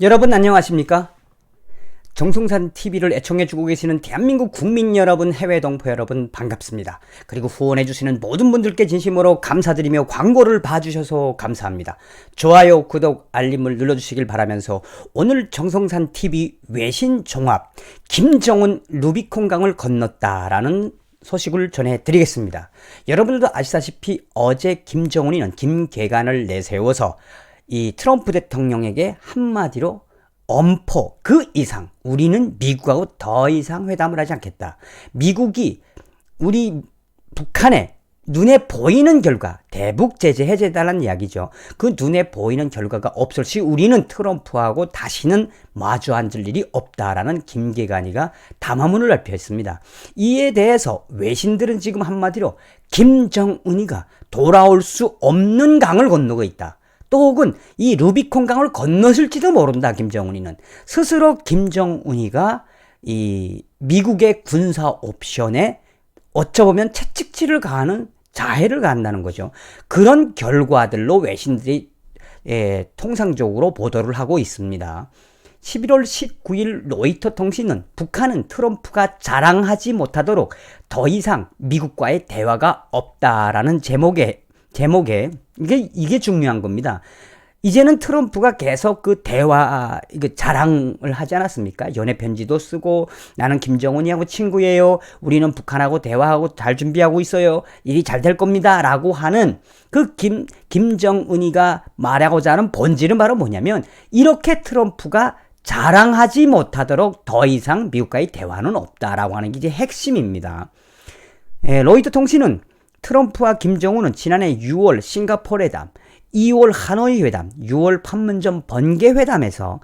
여러분 안녕하십니까? 정성산 TV를 애청해주고 계시는 대한민국 국민 여러분, 해외 동포 여러분 반갑습니다. 그리고 후원해주시는 모든 분들께 진심으로 감사드리며 광고를 봐주셔서 감사합니다. 좋아요, 구독, 알림을 눌러주시길 바라면서 오늘 정성산 TV 외신 종합 김정은 루비콘 강을 건넜다라는 소식을 전해드리겠습니다. 여러분들도 아시다시피 어제 김정은이는 김계관을 내세워서 이 트럼프 대통령에게 한마디로 엄포, 그 이상 우리는 미국하고 더 이상 회담을 하지 않겠다. 미국이 우리 북한에 눈에 보이는 결과, 대북 제재 해제해달라는 이야기죠. 그 눈에 보이는 결과가 없을 시 우리는 트럼프하고 다시는 마주 앉을 일이 없다라는 김계관이가 담화문을 발표했습니다. 이에 대해서 외신들은 지금 한마디로 김정은이가 돌아올 수 없는 강을 건너고 있다. 또 혹은 이 루비콘 강을 건너실지도 모른다. 김정은이는 스스로 김정은이가 이 미국의 군사 옵션에 어쩌보면 채찍질을 가하는 자해를 가한다는 거죠. 그런 결과들로 외신들이 통상적으로 보도를 하고 있습니다. 11월 19일 로이터 통신은 북한은 트럼프가 자랑하지 못하도록 더 이상 미국과의 대화가 없다라는 제목에 이게 중요한 겁니다. 이제는 트럼프가 계속 그 대화, 자랑을 하지 않았습니까? 연애 편지도 쓰고, 나는 김정은이하고 친구예요. 우리는 북한하고 대화하고 잘 준비하고 있어요. 일이 잘 될 겁니다. 라고 하는 그 김정은이가 말하고자 하는 본질은 바로 뭐냐면, 이렇게 트럼프가 자랑하지 못하도록 더 이상 미국과의 대화는 없다라고 하는 게 이제 핵심입니다. 로이터 통신은 트럼프와 김정은은 지난해 6월 싱가포르 회담, 2월 하노이 회담, 6월 판문점 번개 회담에서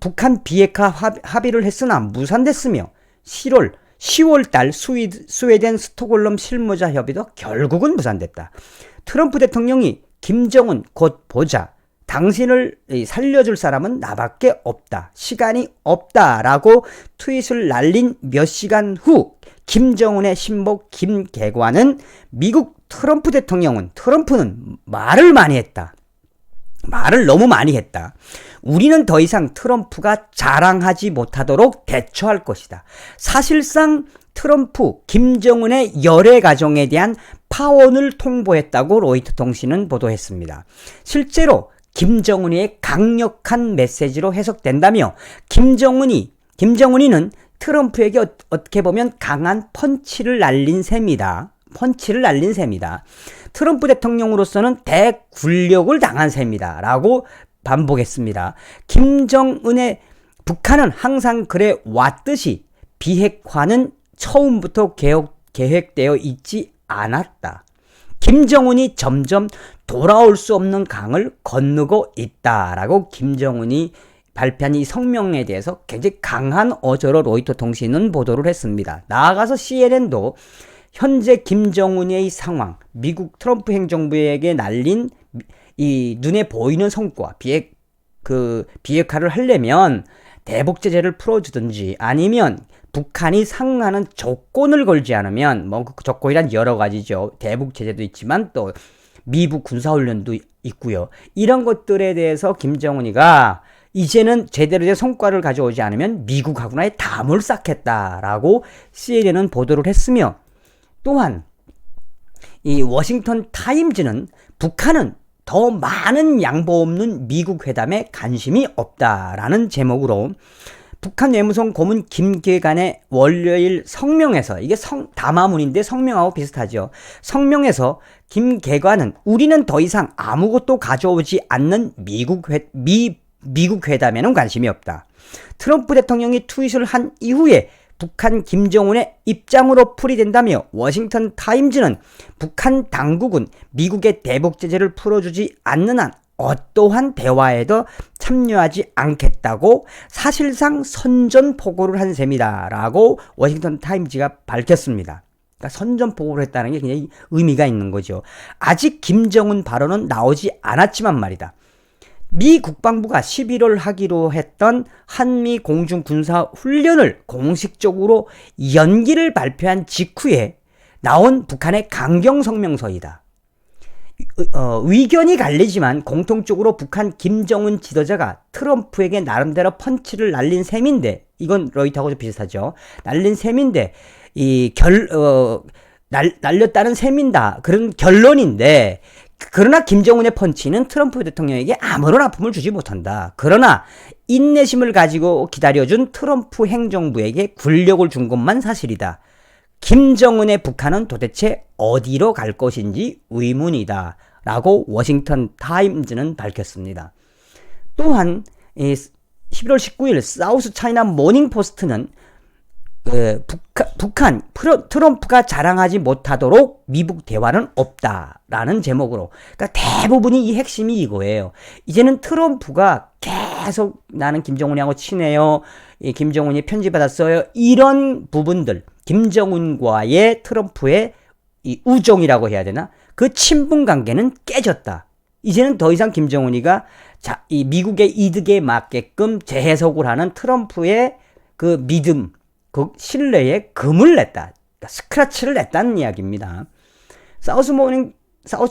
북한 비핵화 합의를 했으나 무산됐으며 10월 달 스웨덴 스톡홀름 실무자 협의도 결국은 무산됐다. 트럼프 대통령이 김정은 곧 보자. 당신을 살려줄 사람은 나밖에 없다. 시간이 없다라고 트윗을 날린 몇 시간 후 김정은의 신복 김계관은 미국 트럼프는 말을 많이 했다. 말을 너무 많이 했다. 우리는 더 이상 트럼프가 자랑하지 못하도록 대처할 것이다. 사실상 트럼프, 김정은의 열애 과정에 대한 파원을 통보했다고 로이터 통신은 보도했습니다. 실제로 김정은이의 강력한 메시지로 해석된다며 김정은이는 트럼프에게 어떻게 보면 강한 펀치를 날린 셈이다. 트럼프 대통령으로서는 대굴력을 당한 셈이다. 라고 반복했습니다. 김정은의 북한은 항상 그래 왔듯이 비핵화는 처음부터 계획되어 있지 않았다. 김정은이 점점 돌아올 수 없는 강을 건너고 있다라고 김정은이 발표한 이 성명에 대해서 굉장히 강한 어조로 로이터 통신은 보도를 했습니다. 나아가서 CNN도 현재 김정은의 상황, 미국 트럼프 행정부에게 날린 이 눈에 보이는 성과, 비핵화를 하려면 대북 제재를 풀어주든지 아니면 북한이 상응하는 조건을 걸지 않으면 그 조건이란 여러 가지죠. 대북 제재도 있지만 또 미국 군사훈련도 있고요. 이런 것들에 대해서 김정은이가 이제는 제대로 된 성과를 가져오지 않으면 미국하고나의 담을 쌓겠다라고 CNN은 보도를 했으며, 또한 이 워싱턴 타임즈는 북한은 더 많은 양보 없는 미국 회담에 관심이 없다라는 제목으로 북한 외무성 고문 김계관의 월요일 성명에서, 이게 담화문인데 성명하고 비슷하죠. 성명에서 김계관은 우리는 더 이상 아무것도 가져오지 않는 미국 회담에는 관심이 없다. 트럼프 대통령이 트윗을 한 이후에 북한 김정은의 입장으로 풀이된다며 워싱턴 타임즈는 북한 당국은 미국의 대북 제재를 풀어주지 않는 한 어떠한 대화에도 참여하지 않겠다고 사실상 선전포고를 한 셈이다 라고 워싱턴 타임즈가 밝혔습니다. 그러니까 선전포고를 했다는 게 굉장히 의미가 있는 거죠. 아직 김정은 발언은 나오지 않았지만 말이다. 미 국방부가 11월 하기로 했던 한미 공중 군사 훈련을 공식적으로 연기를 발표한 직후에 나온 북한의 강경 성명서이다. 의견이 갈리지만 공통적으로 북한 김정은 지도자가 트럼프에게 나름대로 펀치를 날린 셈인데, 이건 로이터하고도 비슷하죠. 날린 셈인데, 날렸다는 셈인다. 그런 결론인데, 그러나 김정은의 펀치는 트럼프 대통령에게 아무런 아픔을 주지 못한다. 그러나 인내심을 가지고 기다려준 트럼프 행정부에게 굴욕을 준 것만 사실이다. 김정은의 북한은 도대체 어디로 갈 것인지 의문이다. 라고 워싱턴 타임즈는 밝혔습니다. 또한 11월 19일 사우스 차이나 모닝 포스트는 북한 트럼프가 자랑하지 못하도록 미국 대화는 없다라는 제목으로, 그러니까 대부분이 이 핵심이 이거예요. 이제는 트럼프가 계속 나는 김정은이하고 친해요, 김정은이 편지 받았어요, 이런 부분들, 김정은과의 트럼프의 이 우정이라고 해야 되나, 그 친분 관계는 깨졌다. 이제는 더 이상 김정은이가 이 미국의 이득에 맞게끔 재해석을 하는 트럼프의 그 믿음, 그 신뢰에 금을 냈다. 그러니까 스크래치를 냈다는 이야기입니다. 사우스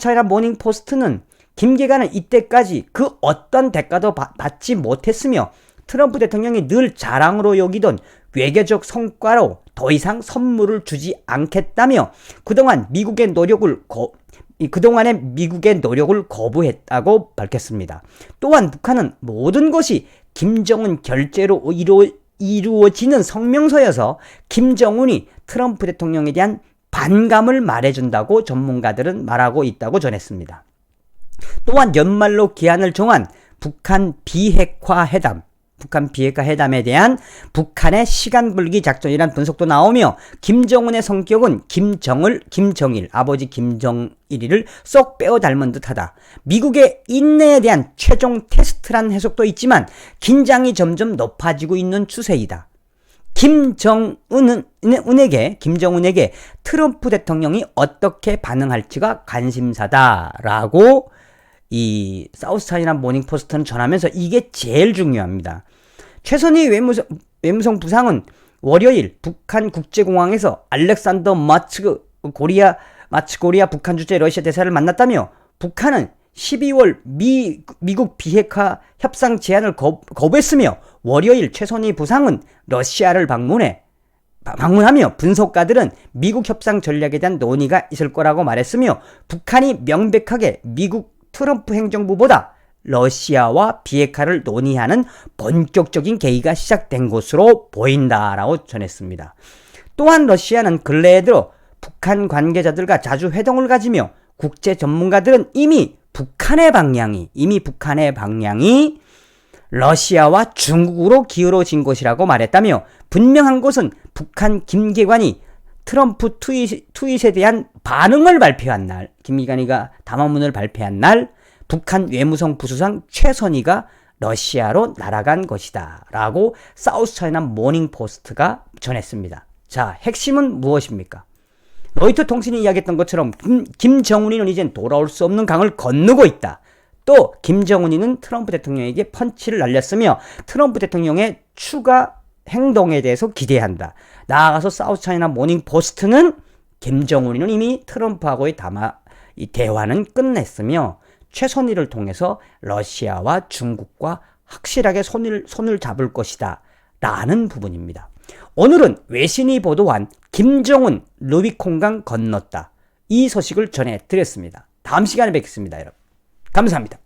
차이나 모닝 포스트는 김계관은 이때까지 그 어떤 대가도 받지 못했으며 트럼프 대통령이 늘 자랑으로 여기던 외교적 성과로 더 이상 선물을 주지 않겠다며 그동안의 미국의 노력을 거부했다고 밝혔습니다. 또한 북한은 모든 것이 김정은 결재로 이루어지는 성명서여서 김정은이 트럼프 대통령에 대한 반감을 말해준다고 전문가들은 말하고 있다고 전했습니다. 또한 연말로 기한을 정한 북한 비핵화 회담에 대한 북한의 시간불기 작전이란 분석도 나오며 김정은의 성격은 김정일, 아버지 김정일이를 쏙 빼어 닮은 듯하다. 미국의 인내에 대한 최종 테스트란 해석도 있지만 긴장이 점점 높아지고 있는 추세이다. 김정은에게 트럼프 대통령이 어떻게 반응할지가 관심사다라고 이 사우스 차이나 모닝 포스트는 전하면서 이게 제일 중요합니다. 최선희 외무성 부상은 월요일 북한 국제공항에서 알렉산더 마츠 코리아 북한 주재 러시아 대사를 만났다며 북한은 12월 미국 비핵화 협상 제안을 거부했으며 월요일 최선희 부상은 러시아를 방문하며 분석가들은 미국 협상 전략에 대한 논의가 있을 거라고 말했으며 북한이 명백하게 미국 트럼프 행정부보다 러시아와 비핵화를 논의하는 본격적인 계기가 시작된 것으로 보인다라고 전했습니다. 또한 러시아는 근래에 들어 북한 관계자들과 자주 회동을 가지며 국제 전문가들은 이미 북한의 방향이 러시아와 중국으로 기울어진 것이라고 말했다며 분명한 것은 북한 김계관이 트럼프 트윗에 대한 반응을 발표한 날, 김기관이가 담화문을 발표한 날 북한 외무성 부수상 최선희가 러시아로 날아간 것이다 라고 사우스 차이나 모닝 포스트가 전했습니다. 자, 핵심은 무엇입니까? 로이터 통신이 이야기했던 것처럼 김정은이는 이젠 돌아올 수 없는 강을 건너고 있다. 또 김정은이는 트럼프 대통령에게 펀치를 날렸으며 트럼프 대통령의 추가 행동에 대해서 기대한다. 나아가서 사우스 차이나 모닝 포스트는 김정은이는 이미 트럼프하고의 대화는 끝냈으며 최선희를 통해서 러시아와 중국과 확실하게 손을 잡을 것이다 라는 부분입니다. 오늘은 외신이 보도한 김정은 루비콘강 건넜다, 이 소식을 전해드렸습니다. 다음 시간에 뵙겠습니다. 여러분 감사합니다.